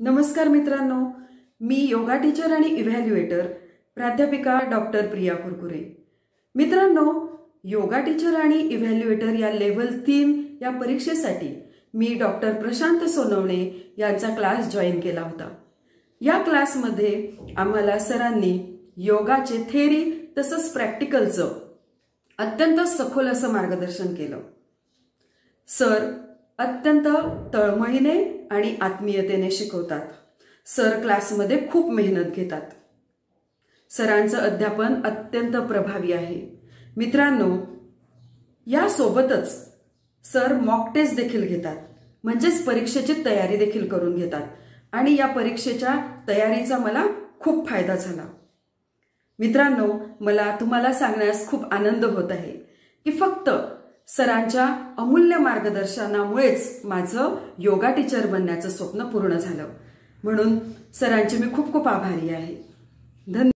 नमस्कार मित्रांनो, मी योगा टीचर आणि इव्हॅल्युएटर प्राध्यापिका डॉक्टर प्रिया कुरकुरे। मित्रांनो, योगा टीचर आणि इव्हॅल्युएटर या लेव्हल 3 या परीक्षेसाठी मी डॉक्टर प्रशांत सोनवणे यांचा क्लास जॉईन केला होता। या क्लासमध्ये आम्हाला सरांनी योगाचे थेरी तसंच प्रॅक्टिकलचं अत्यंत सखोल असं मार्गदर्शन केलं। सर अत्यंत तळमळीने आणि आत्मीयतेने शिकवतात। सर क्लासमध्ये खूप मेहनत घेतात। सरांचं अध्यापन अत्यंत प्रभावी आहे। मित्रांनो, या सोबतच सर मॉक टेस्ट देखील घेतात, म्हणजेच परीक्षेची तयारी देखील करून घेतात आणि या परीक्षेच्या तयारीचा मला खूप फायदा झाला। मित्रांनो, मला तुम्हाला सांगण्यास खूप आनंद होत आहे की फक्त सरांच्या अमूल्य मार्गदर्शनामुळेच माझं योगा टीचर बनण्याचं स्वप्न पूर्ण झालं। म्हणून सरांचे मी खूप खूप आभारी आहे। धन्यवाद।